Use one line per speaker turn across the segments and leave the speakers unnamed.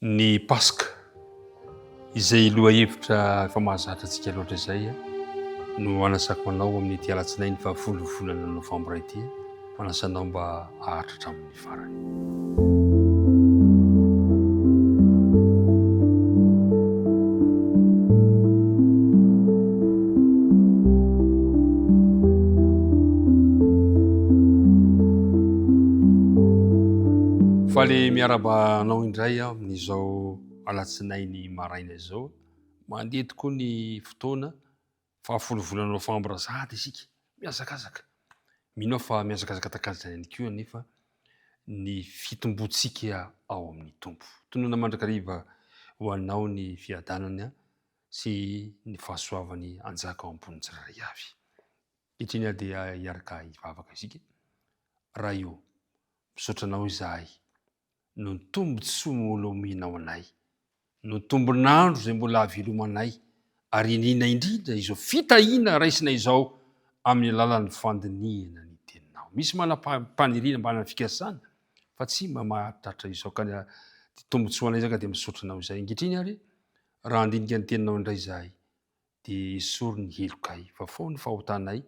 Ny Paska izay lohahevitra efa mahazatra antsika loatra izay no anasako anao amin'ny ity alatsinainy fa folo volana novambra ity, manasanao mba hahatratra amin'ny farany. Faly miaraba anao indray amin'izao alatsinainy maraina izao, mandeha tokoa ny fotoana fa folo volana novambra sahady isika miazakazaka. Mino fa miazakazaka takatany ihany koa nefa ny fitomboantsika ao amin'ny tompo. Tonoana mandrakariva ho anao ny fiadanana sy ny fahasoavany anjaka ao ambony tsirairay avy. Itriny dia hiaraka hivavaka isika. Raha io misaotra anao izahay no ny tombotsoa mbola omenao anay, no tombonandro izay mbola havelomanay, ary indrindra izao fitahiana raisina izao amin'ny alalan'ny fandiniana ny teninao. Misy manam-paniriana mba fikasana fa tsy mba mahatratra izao ka ny tombotsoanay zaka dia misaotra anao izay. Ankehitriny ary raha andinika ny teninao indray izahay dia isory ny helokay fa fao ny fahotanay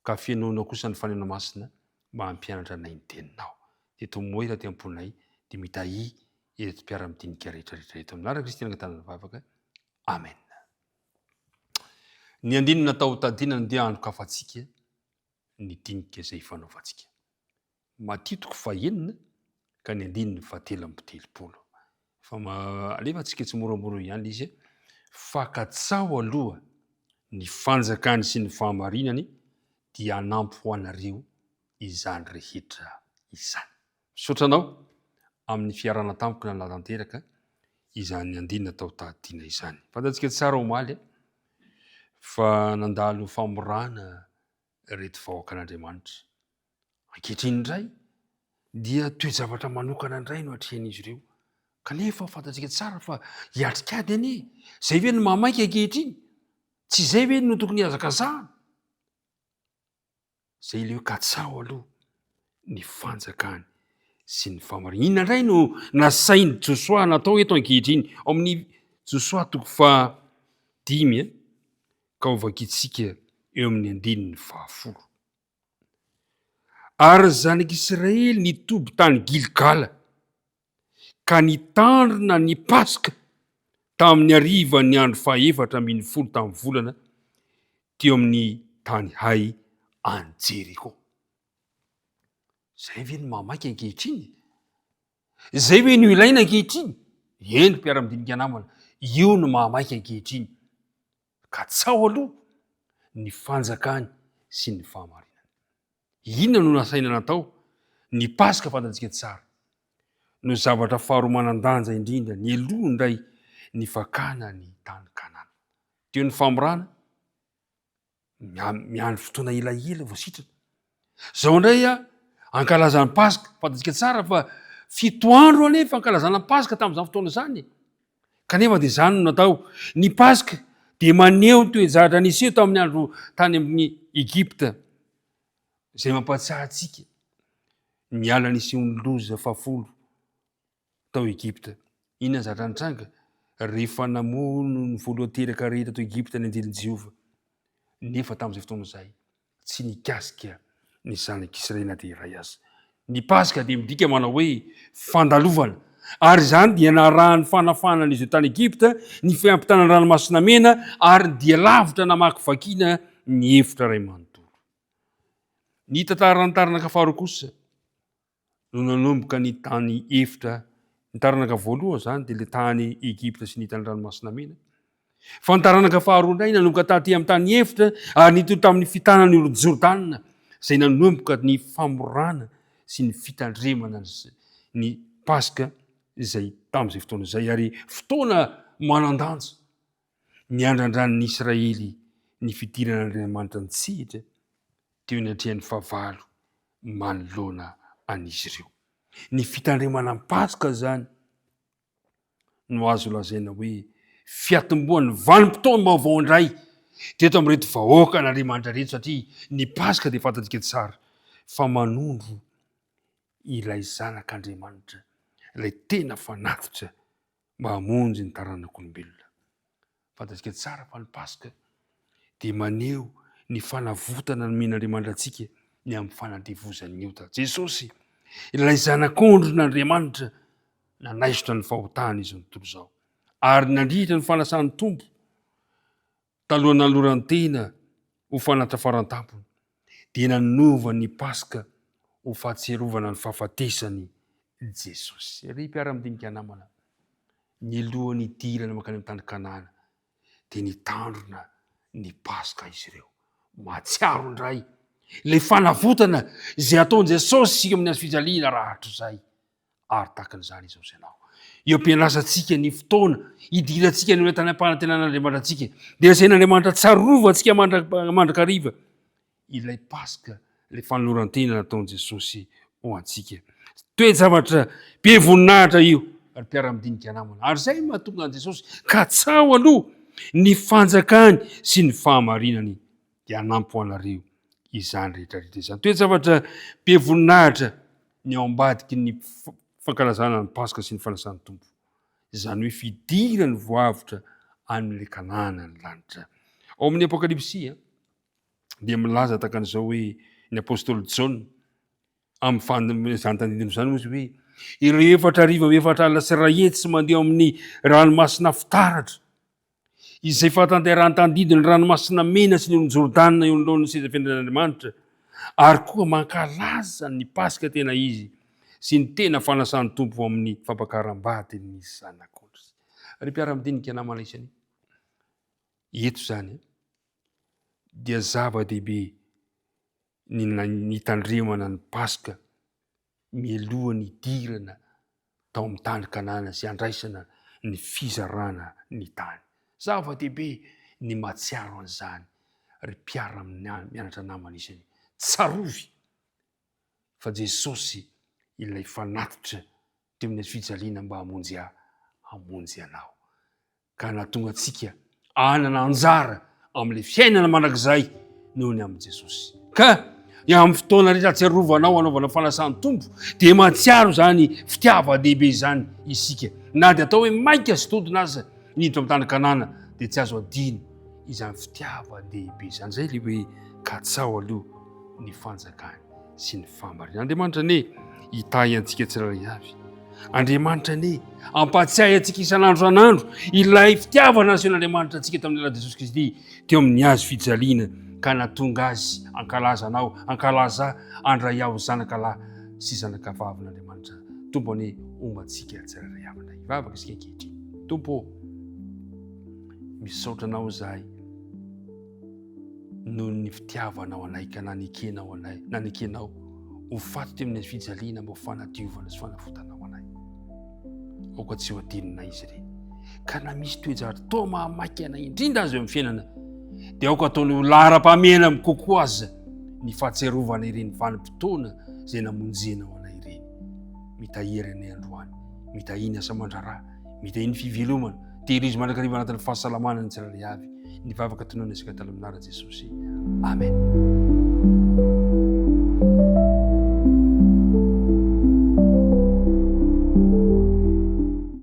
ka fianoanao kosa ny fanena masina mba hampianatra anay ny teninao. Teto moa taty amponay dia mitahi eto mpiara-midinika rehetrarehetra eto amin'ara Kristy nangatana vavaka. Amen. Ny andinina tao tadinana dia anokafantsika ny dinika izay fanaovantsika. Matitoko fahenina ka ny andininy fahatelo amby telopolo. Fa alefantsika tsy moramora ihany izy, fakatsao aloha ny fanjakany sy ny fahamarinany dia hanampy ho anareo izany rehetra izany. Misaotra anao amin'ny fiarana tampoka nalatanteraka izany andinina tao tadina izany. Fantatsika tsara omaly fa nandalo famorana reto vahoakan'Andriamanitra. Ankehitriny indray dia toe-javatra manokana indray no hatrehan'izy ireo. Kanefa fantatsika tsara fa hiatrikady anie, zay ve no mamaika ankehitriny? Tsy zay ve no tokony hazakazahana? Zay ileo katsao aloha ny fanjakany sy ny fahamarinana. Inona indray no nasainy Josoa natao eto ankehitriny? Ao amin'ny Josoa 5 ka ho vakitsika eo amin'ny andininy 10. Ary zanak'Israely nitoby tany Gilgala ka nitandrina ny Paska tamin'ny hariva ny andro 14 tamin'ny volana teo amin'ny tany hay any Jeriko. Zay ve no mamaika ankehitriny? Zay ve no ilaina ankehitriny? Eny mpiara-midinika namana, io no mamaika ankehitriny. Katsao aloha ny fanjakany sy ny fahamarinana. Inona no nasaina natao? Ny Paska fantatsika tsara no zavatra faharoa manan-danja indrindra, ny aloha indray ny fakana ny tany Kanana. Teo ny famorana miandry fotoana elaela vao sitrana. Zao indray ankalazany Paska fantatsika tsara fa 7 andro anefa ankalazana Paska tamin'izany fotoana izany. Kanefa dia izany no natao. Ny Paska dia maneho ny toe-jahatra niseho tamin'ny andro tany amin'ny Egypta, izay mampatsiahy antsika ny ala nisehon'ny loza 10 tao Egypta. Inona zatra nitranga? Rehefa namono ny voalohan-teraka rehetra tao Egypta ny anjelin'i Jehova. Nefa tamin'izay fotoana izay tsy nikasika ny zanak'Israely na dia iray aza. Ny Paska dia midika manao hoe fandalovana, ary izany dia narahan'ny fanafana n'izay tany Egypta ny fiampitana ranomasina mena, ary dia lavitra namakivakiana ny hevitra ray manontolo. Ny tantarany taranaka faharoa kosa no nanomboka ny tany efitra. Ny taranaka voalohany zany dia le tany Egypta sy ny tany ranomasina mena. Fa ny taranaka faharoa indray nanomboka taty amin'ny tany efitra ary nitoro tamin'ny fitanany Jordana, izay nanomboka ny famorana sy ny fitandremana ny Paska izay tamin'izay fotoana izay, ary fotoana manan-danja ny andrandrany Israely ny fidiran'Andriamanitra nitsihitra teo ny hatrehan'ny fahavalo manoloana an'izy ireo. Ny fitandremana ny Paska zany no azo lazaina hoe fiatombohan'ny vanim-potoana vaovao indray teto amin'ireto vahoakan'Andriamanitra reto, satria ny Paska dia fantatsika tsara fa manondro ilay zanak'Andriamanitra, ilay tena fanatitra mba hamonjy ny taranak'olombelona. Fantatsika tsara fa ny Paska dia maneho ny fanavotana ny men'Andriamanitra antsika ny amin'ny fanandevozan'ny ota. Jesosy ilay zanak'ondron'Andriamanitra nanaisotra ny fahotana izy ny tontolo izao, ary nandritra ny fanasan'ny tompo talohany nalorantena ho fanatrafaran-tampony, dia nanova ny Paska ho fahatserovana ny fahafatesany Jesosy. Ry mpiara-midinika namana, ny lohany idirana makany amin'ny tany Kanana dia nitandrona ny Paska izy ireo. Mahatsiaro indray ilay fanavotana izay ataon'i Jesosy sika amin'ny azo fijaliana raha hatrizay. Ary takan'izany izao ianao. Eo ampianasantsika ny fotoana idirantsika ny tany am-panantenan'Andriamanitra antsika, dia asain'Andriamanitra tsarovantsika mandrakariva ilay Paska, ilay fanolorantena nataon'i Jesosy ho antsika. Toe-javatra be voninahitra io, ary mpiara-midinika namana. Ary izay mahatonga an'i Jesosy katsao aloha ny fanjakany sy ny fahamarinany dia hanampy ho anareo izany rehetrarehetra izany. Toe-javatra be voninahitra ny ao ambadiky ny fankalazana ny Paska sy ny fanasan'ny tompo. Izany hoe fidirany voavitra amin'ilay Kanana ny lanitra. Ao amin'ny Apokalipsia dia milaza takan'izao hoe ny apôstôly Jaona amin'ny izany tandidiny izany moa izy hoe ireo 4,000 alina sy rahetsy sy mandeha amin'ny ranomasina fitaratra izay fahatanterahany tandidiny ranomasina mena sy ny Jordana eo anoloan'ny seza fiandrian'Andriamanitra, ary koa mankalaza ny Paska tena izy sy ny tena fanasan'ny tompo amin'ny fampakaram-bady ny zanak'ondry. Ry mpiara-midinika namana isany, eto izany dia zava-dehibe ny tandremana ny Paska mialoha ny idirana tao amin'ny tany Kanana sy andraisana ny fizarana ny tany. Zava-dehibe ny mahatsiaro an'izany. Ry mpiara-mianatra namana isany, tsarovy fa Jesosy ilay fanatitra teo amin'ny fijaliana mba hamonjy anao. Ka nahatonga antsika hanana anjara amin'ilay fiainana mandrakizay noho ny amin'i Jesosy. Ka amin'ny fotoana rehetra atsiarovanao anaovana fanasan'ny tompo dia mahatsiaro izany fitiava-dehibe izany isika. Na dia atao hoe mainka sy todina aza niditra amin'ny tany Kanana dia tsy azo adino izany fitiava-dehibe izany. Zay le hoe katsao aloha ny fanjakany sy ny fahamarinana. Andriamanitra ne hitahy antsika tsirairay avy. Andriamanitra ne ampatsiahy antsika isan'andro san'andro ilay fitiavana nasian'Andriamanitra antsika tamin'ny alalan'i Jesosy Kristy teo amin'ny hazo fijaliana, ka nahatonga azy ankalazanao, ankalaza andray aho zanakalahy sy zanakavavin'Andriamanitra. Tompo ane ombantsika tsirairay avy indray. Hivavaka isika ankehitriny. Tompo, misaotra anao izahay noho ny fitiavanao anay, ka nanekenao anay, nanekenao ho faty teo amin'ny fijaliana mba ho fanadiovana sy fanafotanao anay. Aoka tsy ho adinonay izy ireny. Ka na misy toe-javatra toa mahamaiky anay indrindra azy eo amin'ny fiainana, dia aoka ataony ho lara-pamena kokoa aza ny fahatserovana ireny vanim-potoana izay namonjenao anay ireny. Mitahiry anay androany, mitahiny asa mandrarà, mitahiny fivelomana, tehirizy mandrakariva anatin'ny fahasalamana ny tsirairay avy. Nivavaka tonoana isika talominara Jesosy. Amen.